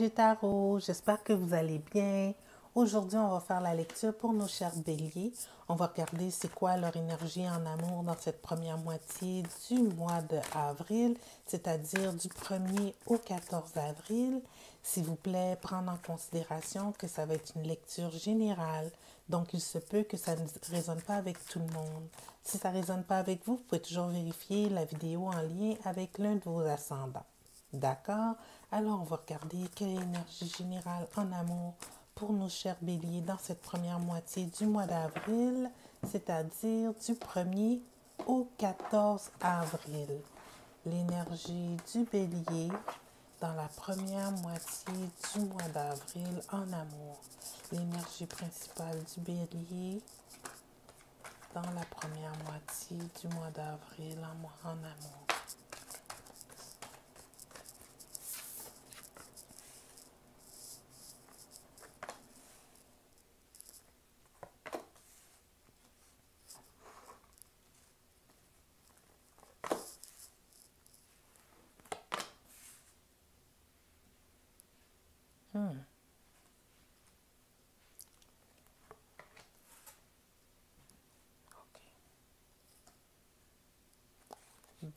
Tarot, j'espère que vous allez bien. Aujourd'hui, on va faire la lecture pour nos chers béliers. On va regarder c'est quoi leur énergie en amour dans cette première moitié du mois d'avril, c'est-à-dire du 1er au 14 avril. S'il vous plaît, prendre en considération que ça va être une lecture générale. Donc, il se peut que ça ne résonne pas avec tout le monde. Si ça ne résonne pas avec vous, vous pouvez toujours vérifier la vidéo en lien avec l'un de vos ascendants. D'accord? Alors, on va regarder quelle est l'énergie générale en amour pour nos chers béliers dans cette première moitié du mois d'avril, c'est-à-dire du 1er au 14 avril. L'énergie du bélier dans la première moitié du mois d'avril en amour. L'énergie principale du bélier dans la première moitié du mois d'avril en amour.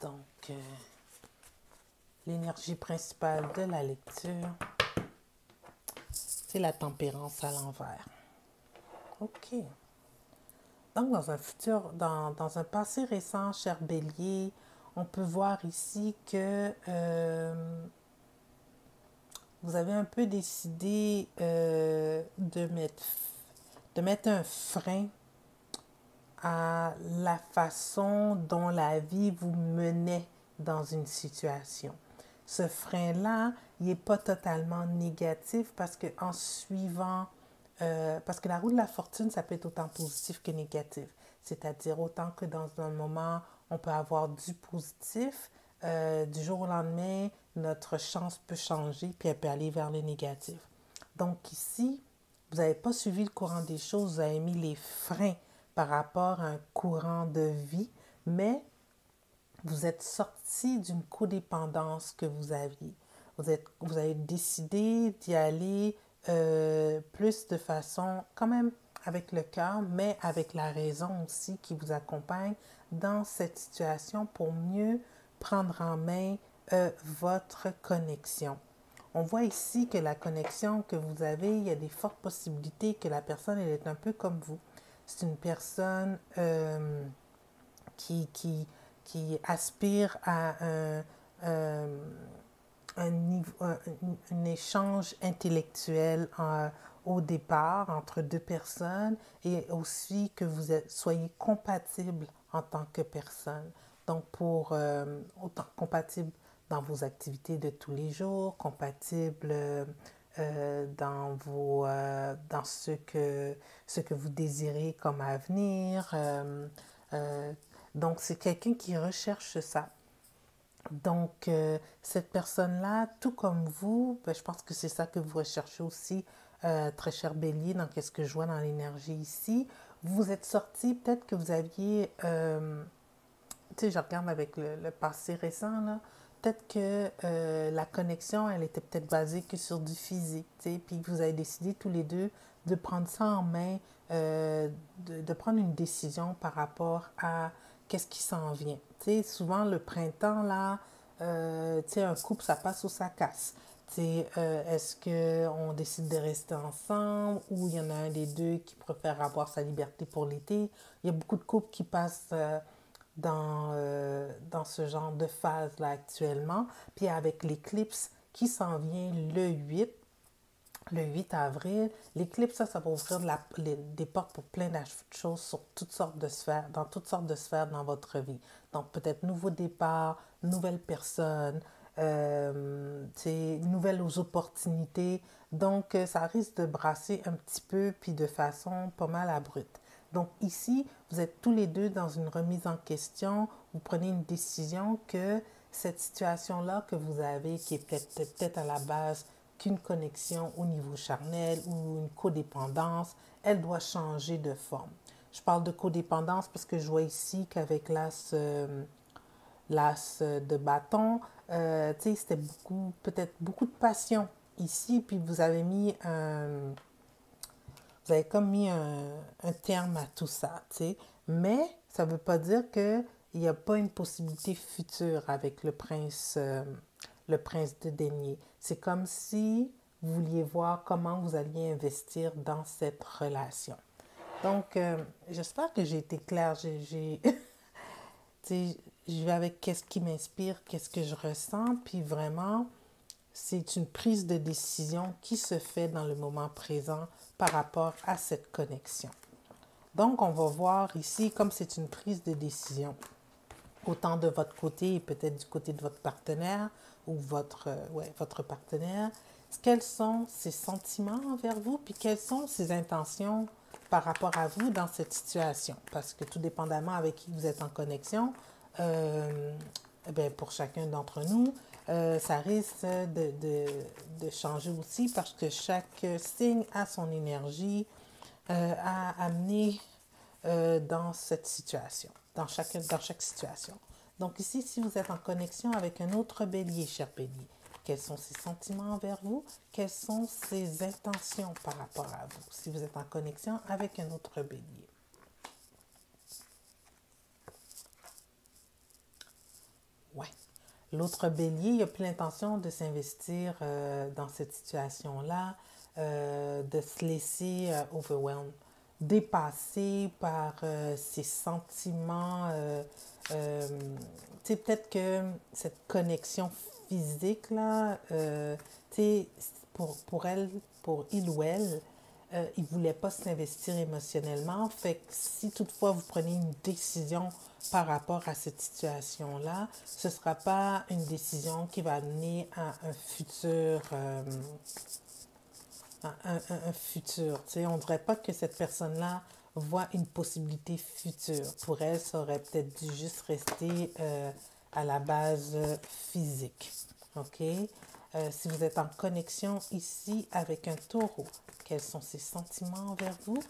Donc, l'énergie principale de la lecture, c'est la tempérance à l'envers. OK. Donc, dans un passé récent, cher bélier, on peut voir ici que vous avez un peu décidé de mettre un frein à la façon dont la vie vous menait dans une situation. Ce frein-là, il n'est pas totalement négatif parce que en suivant, parce que la roue de la fortune, ça peut être autant positif que négatif. C'est-à-dire autant que dans un moment, on peut avoir du positif, du jour au lendemain, notre chance peut changer puis elle peut aller vers le négatif. Donc ici, vous n'avez pas suivi le courant des choses, vous avez mis les freins par rapport à un courant de vie, mais vous êtes sorti d'une codépendance que vous aviez. Vous avez décidé d'y aller plus de façon, quand même avec le cœur, mais avec la raison aussi qui vous accompagne dans cette situation pour mieux prendre en main votre connexion. On voit ici que la connexion que vous avez, il y a des fortes possibilités que la personne elle est un peu comme vous. C'est une personne qui aspire à un échange intellectuel au départ entre deux personnes et aussi que soyez compatibles en tant que personne. Donc, autant compatible dans vos activités de tous les jours, compatible dans ce que vous désirez comme avenir. Donc, c'est quelqu'un qui recherche ça. Donc, cette personne-là, tout comme vous, ben, je pense que c'est ça que vous recherchez aussi, très cher bélier, dans qu'est-ce que je vois dans l'énergie ici. Vous êtes sorti, peut-être que vous aviez, tu sais, je regarde avec le passé récent, là, peut-être que la connexion, elle était peut-être basée que sur du physique, tu sais, puis vous avez décidé tous les deux de prendre ça en main, de prendre une décision par rapport à qu'est-ce qui s'en vient. Tu sais, souvent le printemps, là, tu sais, un couple, ça passe ou ça casse. Tu sais, est-ce qu'on décide de rester ensemble ou il y en a un des deux qui préfère avoir sa liberté pour l'été? Il y a beaucoup de couples qui passent dans ce genre de phase-là actuellement. Puis avec l'éclipse qui s'en vient le 8 avril, l'éclipse, ça va ouvrir des portes pour plein de choses sur toutes sortes de sphères, dans toutes sortes de sphères dans votre vie. Donc peut-être nouveau départ, nouvelles personnes, nouvelles opportunités. Donc ça risque de brasser un petit peu puis de façon pas mal abrupte. Donc ici, vous êtes tous les deux dans une remise en question. Vous prenez une décision que cette situation-là que vous avez, qui est peut-être à la base qu'une connexion au niveau charnel ou une codépendance, elle doit changer de forme. Je parle de codépendance parce que je vois ici qu'avec l'as de bâton, c'était peut-être beaucoup de passion ici, puis vous avez comme mis un terme à tout ça, tu sais. Mais ça ne veut pas dire qu'il n'y a pas une possibilité future avec le prince de denier. C'est comme si vous vouliez voir comment vous alliez investir dans cette relation. Donc, j'espère que j'ai été claire. Je vais avec qu'est-ce qui m'inspire, qu'est-ce que je ressens, puis vraiment, c'est une prise de décision qui se fait dans le moment présent par rapport à cette connexion. Donc, on va voir ici, comme c'est une prise de décision, autant de votre côté et peut-être du côté de votre partenaire ou votre partenaire, quels sont ses sentiments envers vous, puis quelles sont ses intentions par rapport à vous dans cette situation. Parce que tout dépendamment avec qui vous êtes en connexion, pour chacun d'entre nous, ça risque de changer aussi parce que chaque signe a son énergie à amener dans cette situation, dans chaque situation. Donc ici, si vous êtes en connexion avec un autre bélier, cher bélier, quels sont ses sentiments envers vous? Quelles sont ses intentions par rapport à vous? Si vous êtes en connexion avec un autre bélier. Ouais. L'autre bélier, il n'a plus l'intention de s'investir dans cette situation-là, de se laisser overwhelm, dépassé par ses sentiments. Tu sais, peut-être que cette connexion physique-là, tu sais, pour elle, pour il ou elle, il ne voulait pas s'investir émotionnellement. Fait que si toutefois vous prenez une décision par rapport à cette situation-là, ce ne sera pas une décision qui va amener à un futur, un futur. Tu sais, on ne dirait pas que cette personne-là voit une possibilité future. Pour elle, ça aurait peut-être dû juste rester à la base physique. OK? Si vous êtes en connexion ici avec un taureau, quels sont ses sentiments envers vous?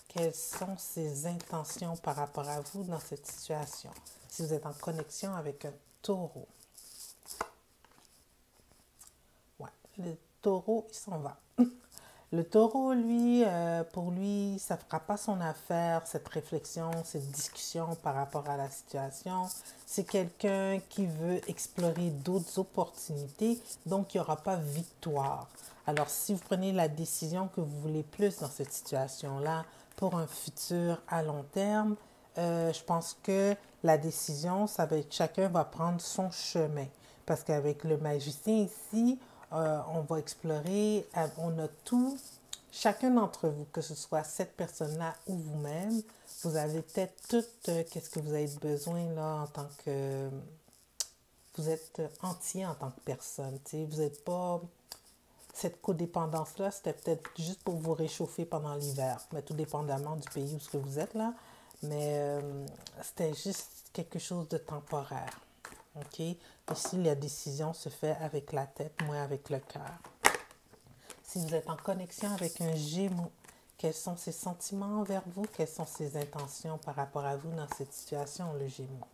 Quelles sont ses intentions par rapport à vous dans cette situation? Si vous êtes en connexion avec un taureau. Ouais, le taureau, il s'en va. Le taureau, lui, pour lui, ça ne fera pas son affaire, cette réflexion, cette discussion par rapport à la situation. C'est quelqu'un qui veut explorer d'autres opportunités, donc il n'y aura pas victoire. Alors, si vous prenez la décision que vous voulez plus dans cette situation-là pour un futur à long terme, je pense que la décision, ça va être chacun va prendre son chemin. Parce qu'avec le magicien ici, on va explorer, on a tout, chacun d'entre vous, que ce soit cette personne-là ou vous-même, vous avez peut-être tout qu'est-ce que vous avez besoin là en tant que... Vous êtes entier en tant que personne, tu sais, vous n'êtes pas... Cette codépendance-là, c'était peut-être juste pour vous réchauffer pendant l'hiver, mais tout dépendamment du pays où ce que vous êtes là. Mais c'était juste quelque chose de temporaire. OK? Ici, la décision se fait avec la tête, moins avec le cœur. Si vous êtes en connexion avec un Gémeaux, quels sont ses sentiments envers vous? Quelles sont ses intentions par rapport à vous dans cette situation, le Gémeaux?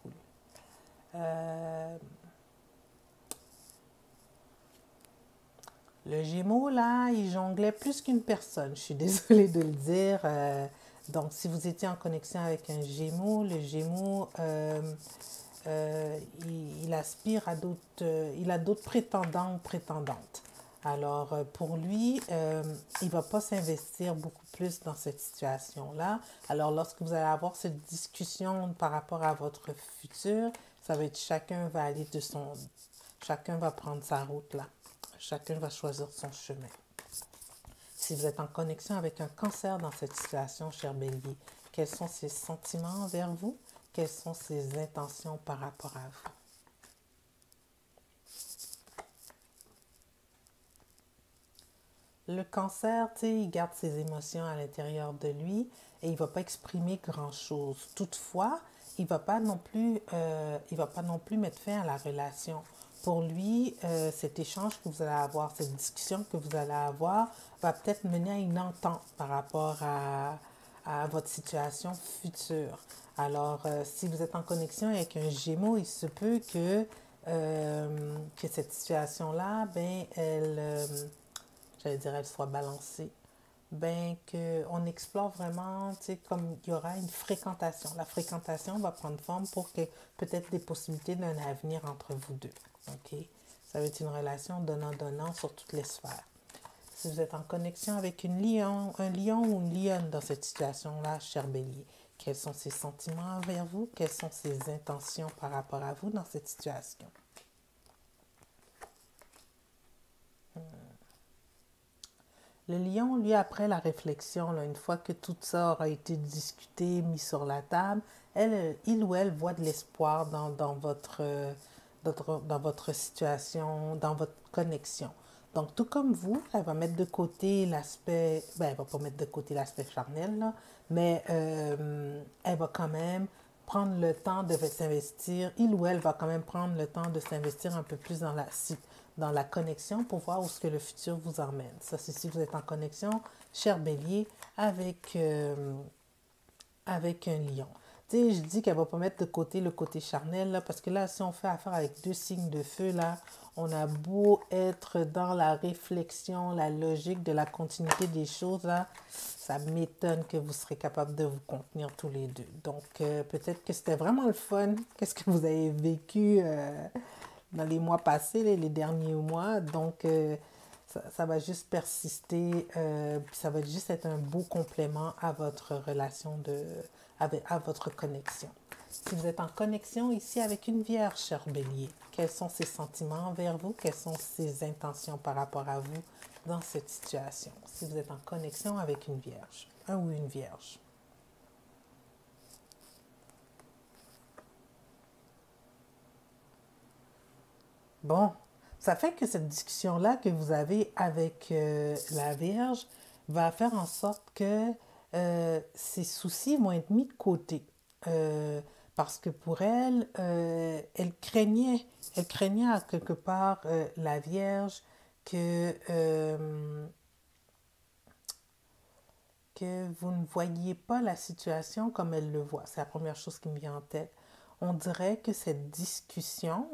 Cool. Le Gémeaux, là, il jonglait plus qu'une personne. Je suis désolée de le dire. Donc, si vous étiez en connexion avec un Gémeaux, le Gémeaux, il aspire à d'autres, il a d'autres prétendants ou prétendantes. Alors, pour lui, il ne va pas s'investir beaucoup plus dans cette situation-là. Alors, lorsque vous allez avoir cette discussion par rapport à votre futur, ça va être chacun va aller de son... Chacun va prendre sa route là. Chacun va choisir son chemin. Si vous êtes en connexion avec un cancer dans cette situation, cher bélier, quels sont ses sentiments envers vous? Quelles sont ses intentions par rapport à vous? Le cancer, tu sais, il garde ses émotions à l'intérieur de lui et il ne va pas exprimer grand-chose. Toutefois, il ne va pas non plus, mettre fin à la relation. Pour lui, cet échange que vous allez avoir, cette discussion que vous allez avoir, va peut-être mener à une entente par rapport à votre situation future. Alors, si vous êtes en connexion avec un Gémeaux, il se peut que que cette situation-là, ben, j'allais dire, elle soit balancée, ben, qu'on explore vraiment, tu sais, comme il y aura une fréquentation. La fréquentation va prendre forme pour que peut-être des possibilités d'un avenir entre vous deux. OK? Ça va être une relation donnant-donnant sur toutes les sphères. Si vous êtes en connexion avec un lion ou une lionne dans cette situation-là, cher bélier, quels sont ses sentiments envers vous? Quelles sont ses intentions par rapport à vous dans cette situation? Le lion, lui, après la réflexion, là, une fois que tout ça aura été discuté, mis sur la table, il ou elle voit de l'espoir dans votre situation, dans votre connexion. Donc, tout comme vous, elle va mettre de côté l'aspect, ben, elle va pas mettre de côté l'aspect charnel, là, mais elle va quand même prendre le temps de s'investir, il ou elle va quand même prendre le temps de s'investir un peu plus dans la connexion pour voir où ce que le futur vous emmène. Ça, c'est si vous êtes en connexion, cher bélier, avec un lion. Tu sais, je dis qu'elle ne va pas mettre de côté le côté charnel, là, parce que là, si on fait affaire avec deux signes de feu, là, on a beau être dans la réflexion, la logique de la continuité des choses, là, ça m'étonne que vous serez capable de vous contenir tous les deux. Donc, peut-être que c'était vraiment le fun. Qu'est-ce que vous avez vécu dans les mois passés, les derniers mois. Donc, ça va juste persister, ça va juste être un beau complément à votre relation à votre connexion. Si vous êtes en connexion ici avec une vierge, cher bélier, quels sont ses sentiments envers vous? Quelles sont ses intentions par rapport à vous dans cette situation? Si vous êtes en connexion avec une vierge, un ou une vierge. Bon, ça fait que cette discussion-là que vous avez avec la Vierge va faire en sorte que ses soucis vont être mis de côté. Euh, Parce que pour elle, elle craignait à quelque part la Vierge que, que vous ne voyiez pas la situation comme elle le voit. C'est la première chose qui me vient en tête. On dirait que cette discussion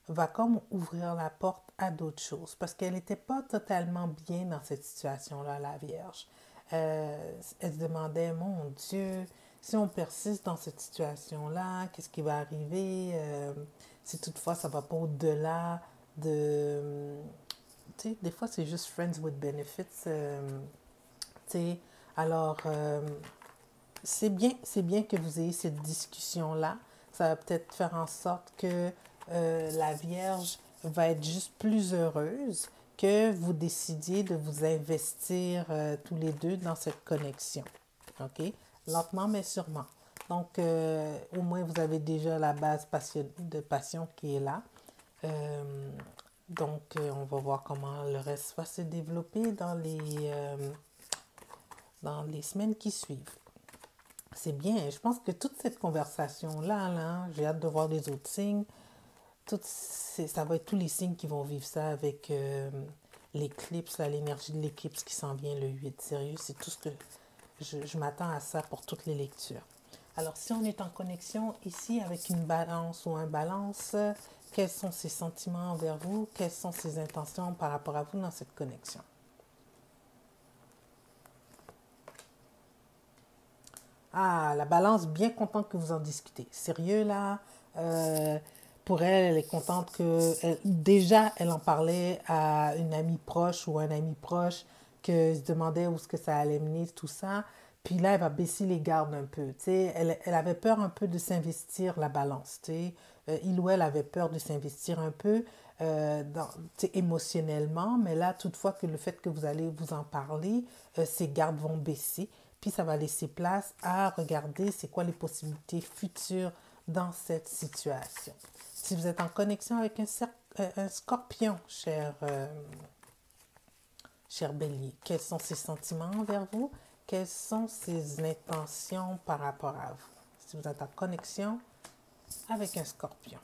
va comme ouvrir la porte à d'autres choses parce qu'elle n'était pas totalement bien dans cette situation-là, la Vierge. Elle se demandait, mon Dieu, si on persiste dans cette situation-là, qu'est-ce qui va arriver si toutefois ça ne va pas au-delà de... Tu sais, des fois, c'est juste friends with benefits. Tu sais, alors, c'est bien que vous ayez cette discussion-là. Ça va peut-être faire en sorte que la Vierge va être juste plus heureuse que vous décidiez de vous investir tous les deux dans cette connexion. OK? Lentement mais sûrement. Donc, au moins, vous avez déjà la base de passion qui est là. Euh, donc, on va voir comment le reste va se développer dans les semaines qui suivent. C'est bien. Je pense que toute cette conversation-là, là, j'ai hâte de voir les autres signes. Ça va être tous les signes qui vont vivre ça avec l'éclipse, l'énergie de l'éclipse qui s'en vient le 8. Sérieux, c'est tout ce que je m'attends à ça pour toutes les lectures. Alors, si on est en connexion ici avec une balance ou un balance, quels sont ses sentiments envers vous? Quelles sont ses intentions par rapport à vous dans cette connexion? Ah, la balance, bien contente que vous en discutez. Sérieux, là, pour elle, elle est contente que... déjà, elle en parlait à une amie proche ou un ami proche que se demandait où est-ce que ça allait mener, tout ça. Puis là, elle va baisser les gardes un peu. Tu sais, elle avait peur un peu de s'investir, la balance. Tu sais. Il ou elle avait peur de s'investir un peu tu sais, émotionnellement. Mais là, toutefois, que le fait que vous allez vous en parler, ses gardes vont baisser. Puis ça va laisser place à regarder c'est quoi les possibilités futures dans cette situation. Si vous êtes en connexion avec un scorpion, cher bélier, quels sont ses sentiments envers vous? Quelles sont ses intentions par rapport à vous? Si vous êtes en connexion avec un scorpion.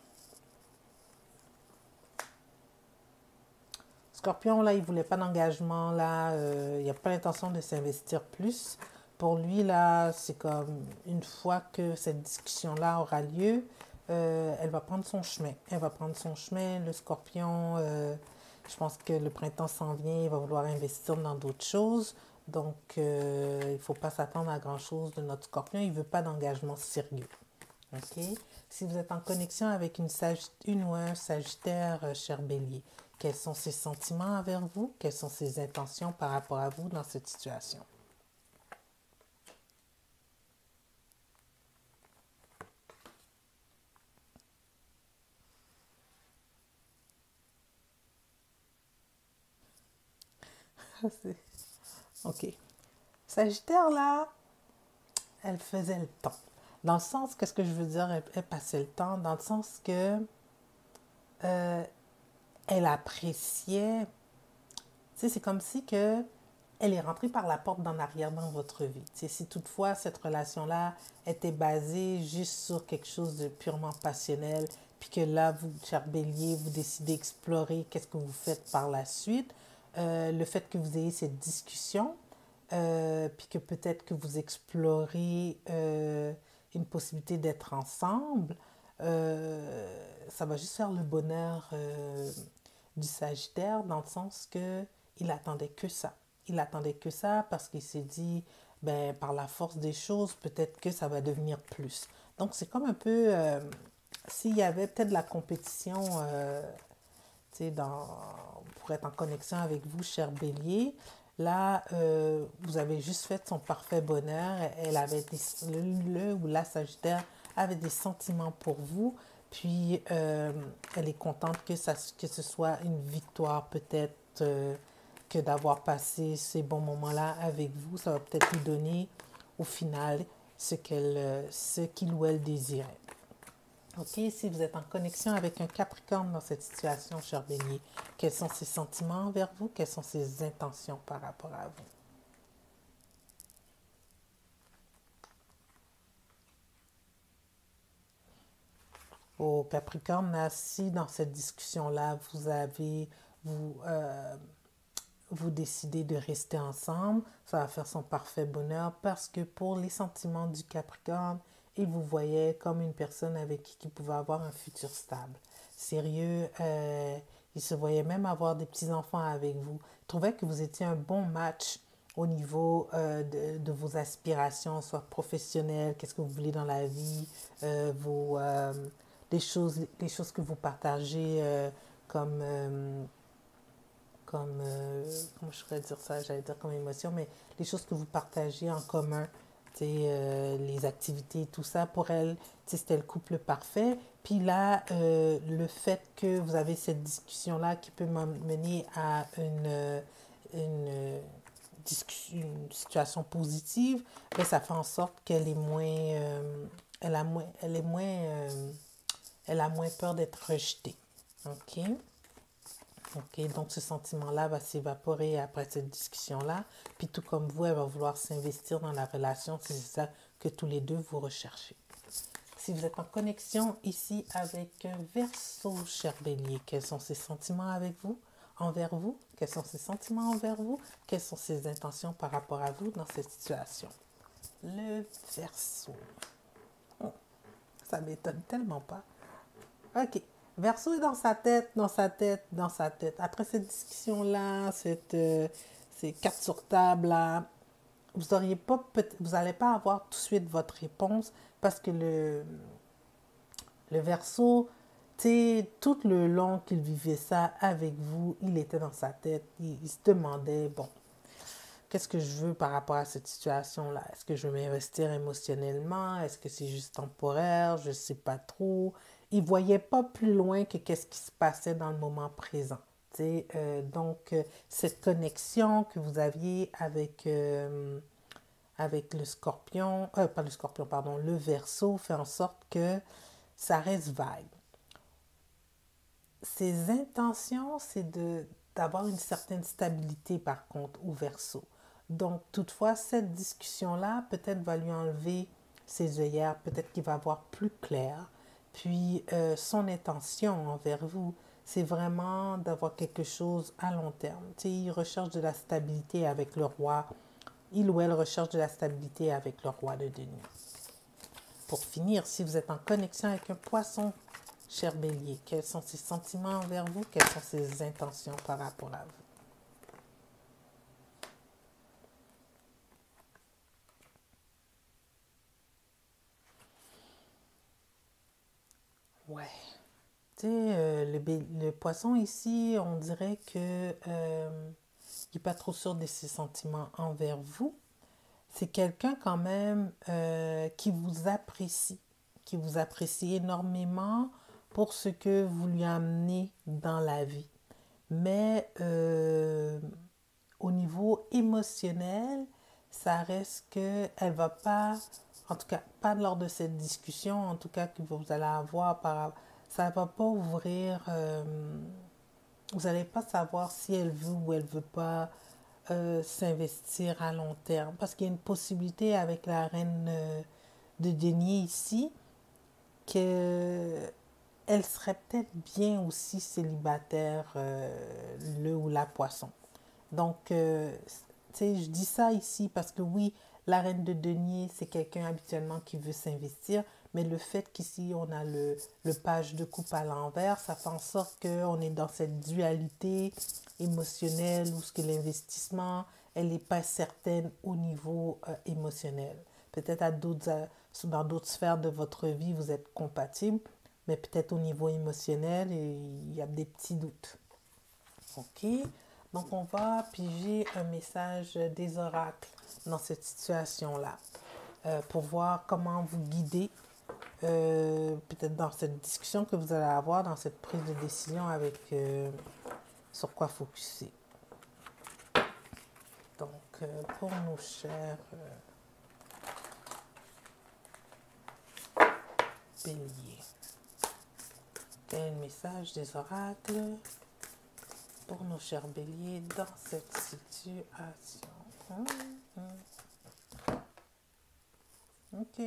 Scorpion, là, il ne voulait pas d'engagement, là, il n'a pas l'intention de s'investir plus. Pour lui, là, c'est comme une fois que cette discussion-là aura lieu, elle va prendre son chemin. Elle va prendre son chemin. Le scorpion, je pense que le printemps s'en vient, il va vouloir investir dans d'autres choses. Donc, il ne faut pas s'attendre à grand-chose de notre scorpion. Il ne veut pas d'engagement sérieux. OK? Si vous êtes en connexion avec une ou un sagittaire, cher bélier, quels sont ses sentiments envers vous? Quelles sont ses intentions par rapport à vous dans cette situation? OK. Sagittaire, là, elle faisait le temps. Dans le sens, qu'est-ce que je veux dire, elle passait le temps, dans le sens que euh, elle appréciait, tu sais, c'est comme si que elle est rentrée par la porte d'en arrière dans votre vie. Tu sais, si toutefois cette relation-là était basée juste sur quelque chose de purement passionnel, puis que là, vous, cher bélier, vous décidez d'explorer qu'est-ce que vous faites par la suite, le fait que vous ayez cette discussion, puis que peut-être que vous explorez une possibilité d'être ensemble, ça va juste faire le bonheur du Sagittaire dans le sens que il attendait que ça. Il attendait que ça parce qu'il s'est dit, ben, par la force des choses, peut-être que ça va devenir plus. Donc, c'est comme un peu, s'il y avait peut-être de la compétition, tu sais, pour être en connexion avec vous, cher bélier, là, vous avez juste fait son parfait bonheur. Elle avait le ou la Sagittaire avait des sentiments pour vous. Puis, elle est contente que ce soit une victoire peut-être que d'avoir passé ces bons moments-là avec vous. Ça va peut-être lui donner au final ce qu'il ou elle désirait. OK, si vous êtes en connexion avec un Capricorne dans cette situation, cher bélier, quels sont ses sentiments envers vous? Quelles sont ses intentions par rapport à vous? Au Capricorne, là, si dans cette discussion-là, vous, vous décidez de rester ensemble, ça va faire son parfait bonheur parce que pour les sentiments du Capricorne, il vous voyait comme une personne avec qui pouvait avoir un futur stable. Sérieux, il se voyait même avoir des petits-enfants avec vous. Il trouvait que vous étiez un bon match au niveau de vos aspirations, soit professionnelles, qu'est-ce que vous voulez dans la vie, les choses que vous partagez comme comment je pourrais dire ça, j'allais dire comme émotion, mais les choses que vous partagez en commun, les activités, et tout ça, pour elle, c'était le couple parfait. Puis là, le fait que vous avez cette discussion-là qui peut mener à une situation positive, ben, ça fait en sorte qu'elle est moins, elle est moins, elle a moins peur d'être rejetée. OK? OK, donc ce sentiment-là va s'évaporer après cette discussion-là. Puis tout comme vous, elle va vouloir s'investir dans la relation si c'est ça que tous les deux vous recherchez. Si vous êtes en connexion ici avec un Verseau, cher bélier, quels sont ses sentiments avec vous, envers vous? Quels sont ses sentiments envers vous? Quelles sont ses intentions par rapport à vous dans cette situation? Le Verseau. Oh, ça m'étonne tellement pas. OK. Verseau est dans sa tête, dans sa tête, dans sa tête. Après cette discussion-là, ces cartes sur table là, vous n'allez pas avoir tout de suite votre réponse parce que le Verseau, tout le long qu'il vivait ça avec vous, il était dans sa tête. Il se demandait, bon, qu'est-ce que je veux par rapport à cette situation-là? Est-ce que je veux m'investir émotionnellement? Est-ce que c'est juste temporaire? Je ne sais pas trop. Il ne voyait pas plus loin que qu'est-ce qui se passait dans le moment présent. Donc, cette connexion que vous aviez avec le scorpion, pas le scorpion, pardon, le Verseau fait en sorte que ça reste vague. Ses intentions, c'est d'avoir une certaine stabilité par contre au Verseau. Donc, toutefois, cette discussion-là peut-être va lui enlever ses œillères, peut-être qu'il va voir plus clair. Puis, son intention envers vous, c'est vraiment d'avoir quelque chose à long terme. Il recherche de la stabilité avec le roi. Il ou elle recherche de la stabilité avec le roi de denier. pour finir, si vous êtes en connexion avec un poisson, cher bélier, quels sont ses sentiments envers vous? Quelles sont ses intentions par rapport à vous? Ouais. Tu sais, le poisson ici, on dirait que il n'est pas trop sûr de ses sentiments envers vous. C'est quelqu'un quand même qui vous apprécie énormément pour ce que vous lui amenez dans la vie. Mais au niveau émotionnel, ça reste qu'elle va pas, en tout cas pas lors de cette discussion, en tout cas que vous allez avoir, ça va pas ouvrir, vous n'allez pas savoir si elle veut ou elle veut pas s'investir à long terme. Parce qu'il y a une possibilité avec la reine de denier ici que elle serait peut-être bien aussi célibataire, le ou la poisson. Donc, tu sais, je dis ça ici parce que oui, la reine de denier, c'est quelqu'un habituellement qui veut s'investir, mais le fait qu'ici, on a le page de coupe à l'envers, ça fait en sorte qu'on est dans cette dualité émotionnelle où ce que l'investissement, elle n'est pas certaine au niveau émotionnel. Peut-être dans d'autres sphères de votre vie, vous êtes compatibles, mais peut-être au niveau émotionnel, il y a des petits doutes. OK? Donc, on va piger un message des oracles dans cette situation-là pour voir comment vous guider, peut-être dans cette discussion que vous allez avoir, dans cette prise de décision avec sur quoi focuser. Donc, pour nos chers béliers, quel message des oracles pour nos chers béliers dans cette situation? OK.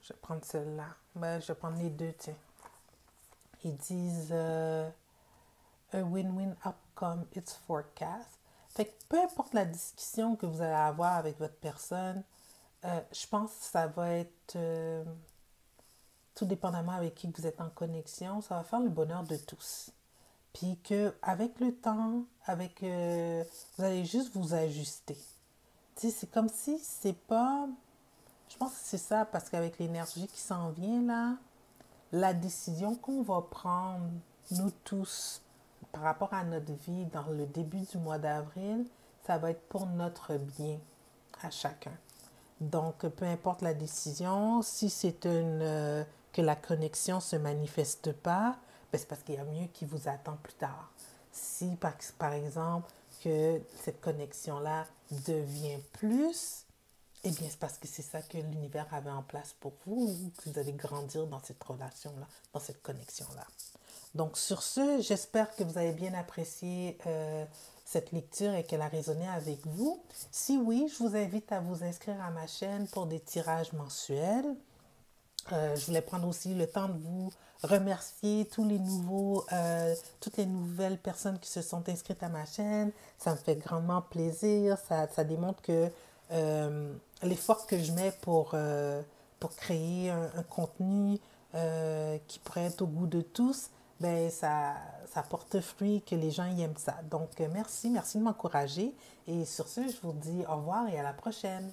Je vais prendre celle-là. Ben, je vais prendre les deux, tiens. Ils disent a win-win outcome, it's forecast. Fait que peu importe la discussion que vous allez avoir avec votre personne, je pense que ça va être tout dépendamment avec qui vous êtes en connexion, ça va faire le bonheur de tous. Puis qu'avec le temps, vous allez juste vous ajuster. Tu sais, c'est comme si c'est pas... Je pense que c'est ça, parce qu'avec l'énergie qui s'en vient là, la décision qu'on va prendre, nous tous, par rapport à notre vie dans le début du mois d'avril, ça va être pour notre bien à chacun. Donc, peu importe la décision, si c'est que la connexion ne se manifeste pas, ben c'est parce qu'il y a mieux qui vous attend plus tard. Si, par exemple, que cette connexion-là devient plus, eh bien, c'est parce que c'est ça que l'univers avait en place pour vous, que vous allez grandir dans cette relation-là, dans cette connexion-là. Donc, sur ce, j'espère que vous avez bien apprécié cette lecture et qu'elle a résonné avec vous. Si oui, je vous invite à vous inscrire à ma chaîne pour des tirages mensuels. Je voulais prendre aussi le temps de vous remercier toutes les nouvelles personnes qui se sont inscrites à ma chaîne. Ça me fait grandement plaisir. Ça démontre que l'effort que je mets pour créer un contenu qui pourrait être au goût de tous, ben ça porte fruit, que les gens y aiment ça. Donc, merci de m'encourager. Et sur ce, je vous dis au revoir et à la prochaine.